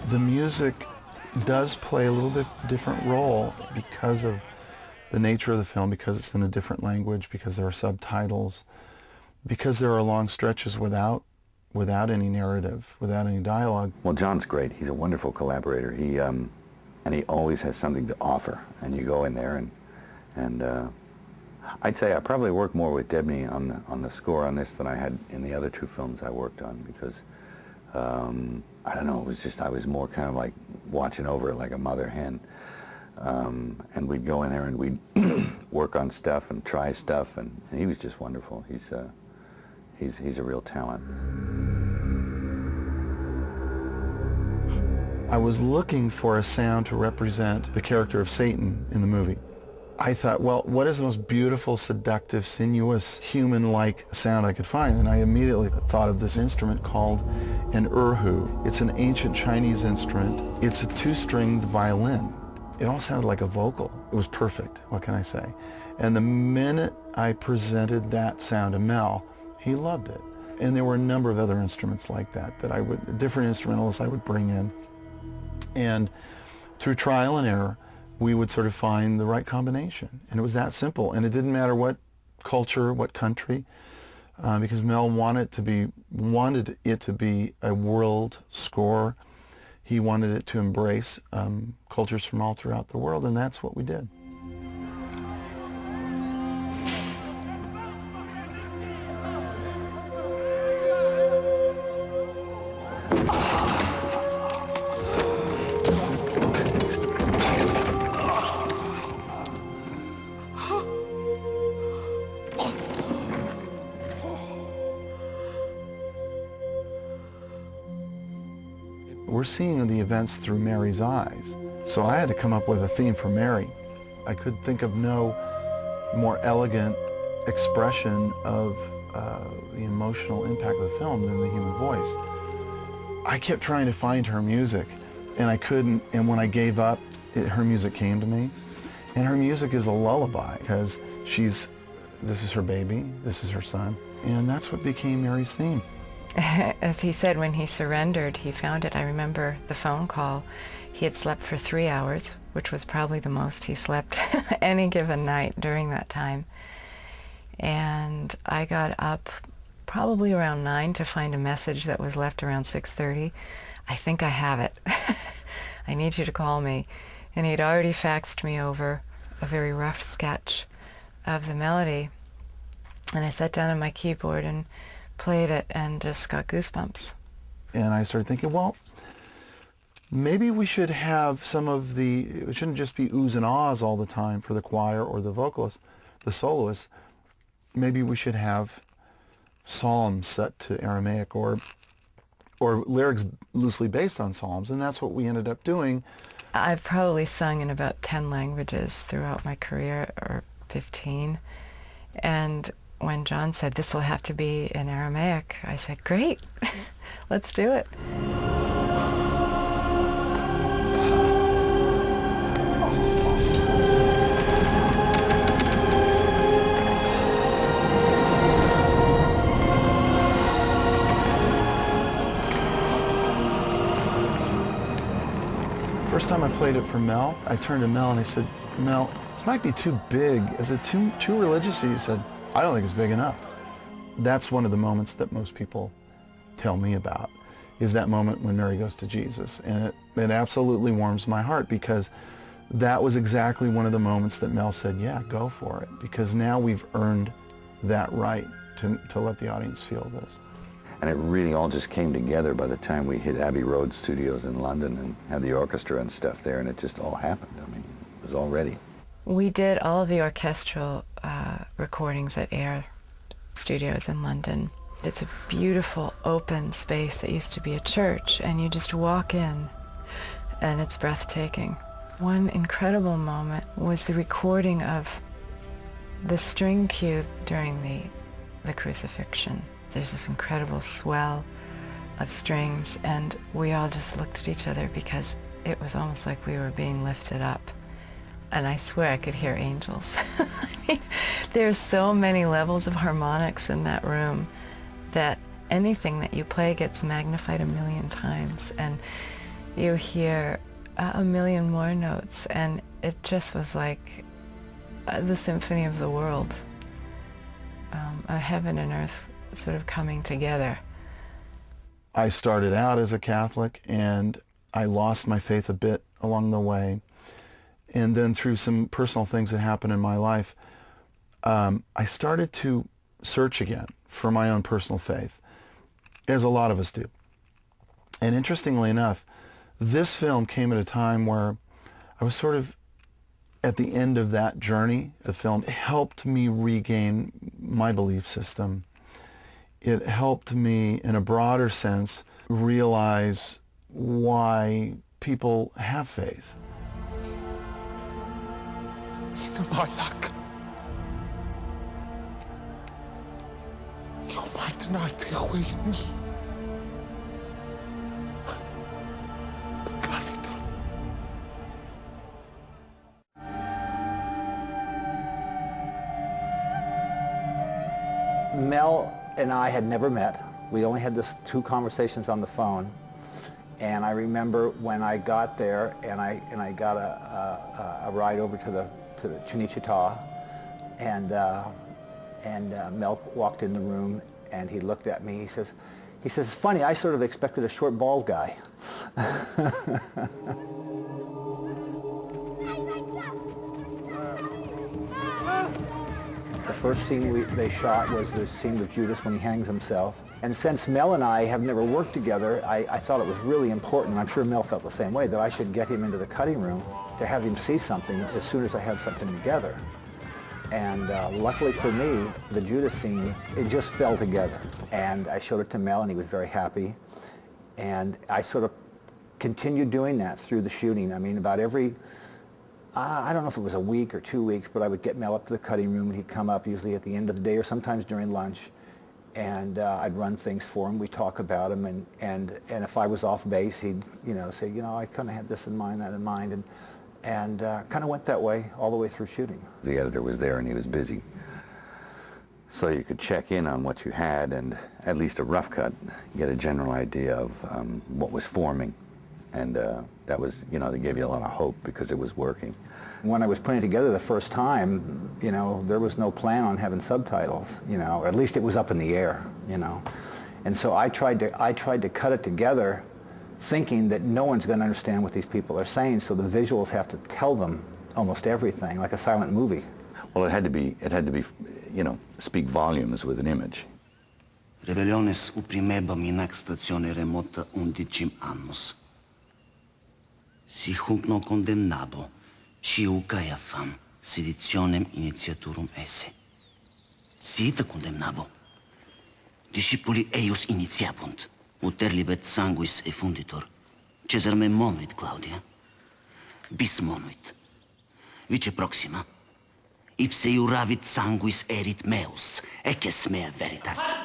The music does play a little bit different role because of the nature of the film, because it's in a different language, because there are subtitles, because there are long stretches without any narrative, without any dialogue. Well, John's great. He's a wonderful collaborator. And he always has something to offer. And you go in there and I'd say I probably worked more with Debney on the score on this than I had in the other two films I worked on, because I don't know, it was just, I was more kind of like watching over it like a mother hen. And we'd go in there and we'd work on stuff and try stuff, and he was just wonderful. He's a real talent. I was looking for a sound to represent the character of Satan in the movie. I thought, well, what is the most beautiful, seductive, sinuous, human-like sound I could find? And I immediately thought of this instrument called an erhu. It's an ancient Chinese instrument. It's a two-stringed violin. It all sounded like a vocal. It was perfect, what can I say? And the minute I presented that sound to Mel, he loved it. And there were a number of other instruments like that different instrumentalists I would bring in. And through trial and error, we would sort of find the right combination. And it was that simple. And it didn't matter what culture, what country, because Mel wanted it to be a world score. He wanted it to embrace cultures from all throughout the world, and that's what we did. We're seeing the events through Mary's eyes. So I had to come up with a theme for Mary. I could think of no more elegant expression of the emotional impact of the film than the human voice. I kept trying to find her music, and I couldn't, and when I gave up, her music came to me. And her music is a lullaby, because this is her baby, this is her son, and that's what became Mary's theme. As he said, when he surrendered, he found it. I remember the phone call. He had slept for 3 hours, which was probably the most he slept any given night during that time. And I got up probably around 9 to find a message that was left around 6:30. I think I have it. I need you to call me. And he'd already faxed me over a very rough sketch of the melody. And I sat down on my keyboard and played it and just got goosebumps. And I started thinking, well, maybe we should have it shouldn't just be oohs and ahs all the time for the choir or the vocalist, the soloist. Maybe we should have psalms set to Aramaic or lyrics loosely based on psalms, and that's what we ended up doing. I've probably sung in about 10 languages throughout my career, or 15, and when John said, this will have to be in Aramaic, I said, great, let's do it. First time I played it for Mel, I turned to Mel and I said, Mel, this might be too big. Is it too religious? He said, I don't think it's big enough. That's one of the moments that most people tell me about, is that moment when Mary goes to Jesus. And it absolutely warms my heart, because that was exactly one of the moments that Mel said, yeah, go for it, because now we've earned that right to let the audience feel this. And it really all just came together by the time we hit Abbey Road Studios in London and had the orchestra and stuff there, and it just all happened. I mean, it was all ready. We did all of the orchestral recordings at Air Studios in London. It's a beautiful open space that used to be a church, and you just walk in and it's breathtaking. One incredible moment was the recording of the string cue during the crucifixion. There's this incredible swell of strings, and we all just looked at each other because it was almost like we were being lifted up. And I swear I could hear angels. I mean, there's so many levels of harmonics in that room that anything that you play gets magnified 1,000,000 times. And you hear a million more notes, and it just was like the symphony of the world, a heaven and earth sort of coming together. I started out as a Catholic, and I lost my faith a bit along the way. And then through some personal things that happened in my life, I started to search again for my own personal faith, as a lot of us do. And interestingly enough, this film came at a time where I was sort of at the end of that journey. The film helped me regain my belief system. It helped me, in a broader sense, realize why people have faith. Hinabalak. Ikaw martinate huimi. Pagkalitan. Mel and I had never met. We only had this 2 conversations on the phone. And I remember when I got there and I got a ride over to the Chunichita, and Mel walked in the room and he looked at me. He says, it's funny, I sort of expected a short, bald guy. The first scene they shot was the scene with Judas when he hangs himself. And since Mel and I have never worked together, I thought it was really important, and I'm sure Mel felt the same way, that I should get him into the cutting room to have him see something as soon as I had something together. And luckily for me, the Judas scene, it just fell together. And I showed it to Mel, and he was very happy. And I sort of continued doing that through the shooting. I mean, about every, I don't know if it was a week or 2 weeks, but I would get Mel up to the cutting room, and he'd come up usually at the end of the day or sometimes during lunch. And I'd run things for him. We'd talk about him, and if I was off base, he'd say, I kind of had this in mind, that in mind, and kind of went that way all the way through shooting. The editor was there and he was busy, so you could check in on what you had and at least a rough cut, get a general idea of what was forming, and that was, they gave you a lot of hope because it was working. When I was putting it together the first time, there was no plan on having subtitles, or at least it was up in the air, And so I tried to cut it together thinking that no one's going to understand what these people are saying, so the visuals have to tell them almost everything, like a silent movie. Well, it had to be, speak volumes with an image. Rebeliones uprimebam in ac stazione remota 11 annos. Si hunc non condemnabo, Ciu Caiafam, seditionem initiaturum esse. Si ita condemnabo. Discipuli eius initiabunt, uter libet sanguis effunditor. Caesar me monuit, Claudia. Bis monuit. Vice proxima. Ipse iuravit sanguis erit meus, eces mea veritas.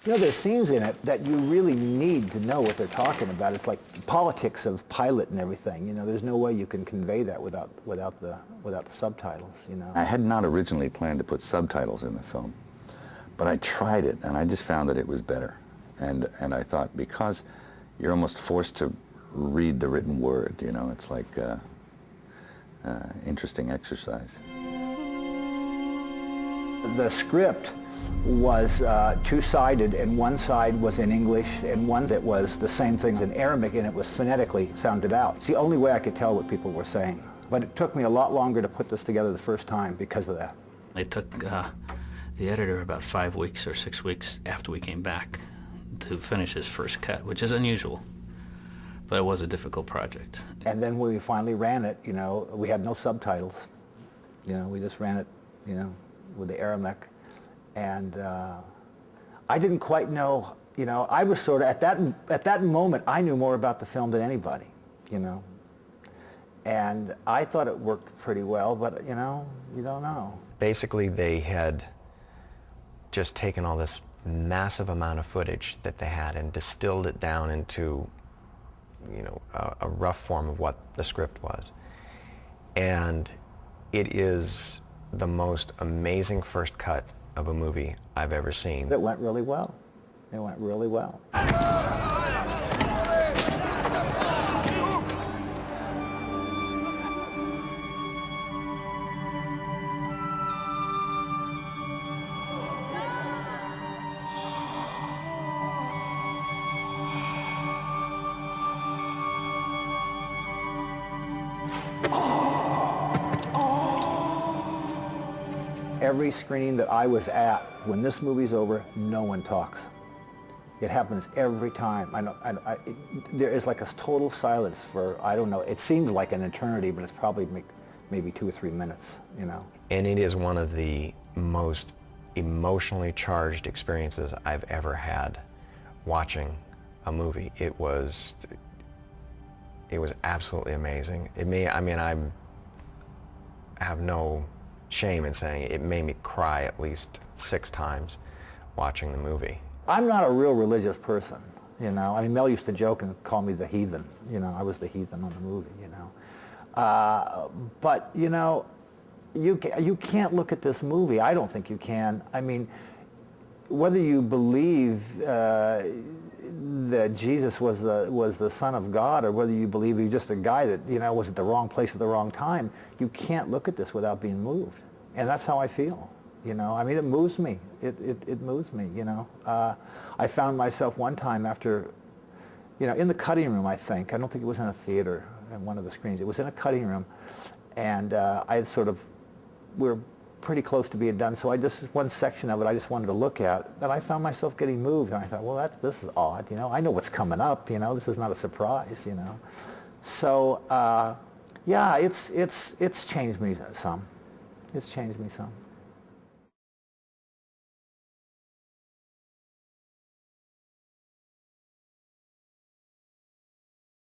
There's scenes in it that you really need to know what they're talking about. It's like the politics of Pilate and everything. There's no way you can convey that without the subtitles. I had not originally planned to put subtitles in the film, but I tried it, and I just found that it was better. And I thought, because you're almost forced to read the written word, it's like interesting exercise. The script was two-sided, and one side was in English and one that was the same things in Arabic, and it was phonetically sounded out. It's the only way I could tell what people were saying. But it took me a lot longer to put this together the first time because of that. It took the editor about 5 weeks or 6 weeks after we came back to finish his first cut, which is unusual, but it was a difficult project. And then when we finally ran it, we had no subtitles. We just ran it, with the Aramaic. And I didn't quite know, I was sort of, at that moment, I knew more about the film than anybody, And I thought it worked pretty well, but, you don't know. Basically, they had just taken all this massive amount of footage that they had and distilled it down into, a rough form of what the script was. And it is the most amazing first cut of a movie I've ever seen. It went really well. It went really well. Every screening that I was at, when this movie's over, no one talks. It happens every time. There is like a total silence for, I don't know, it seems like an eternity, but it's probably maybe 2 or 3 minutes, you know. And it is one of the most emotionally charged experiences I've ever had watching a movie. It was absolutely amazing. I have no shame in saying it made me cry at least 6 times watching the movie. I'm not a real religious person, you know. I mean, Mel used to joke and call me the heathen. You know, I was the heathen on the movie, you know. But, you know, you can't look at this movie. I don't think you can. I mean, whether you believe that Jesus was the Son of God, or whether you believe he's just a guy that, you know, was at the wrong place at the wrong time, you can't look at this without being moved. And that's how I feel. You know, I mean, it moves me. It moves me, you know. I found myself one time after, you know, in the cutting room, I don't think it was in a theater, in one of the screens. It was in a cutting room, and we were pretty close to being done, so one section of it I just wanted to look at, and I found myself getting moved, and I thought, well, this is odd, you know. I know what's coming up, you know. This is not a surprise, you know. So, yeah, it's changed me some. It's changed me some.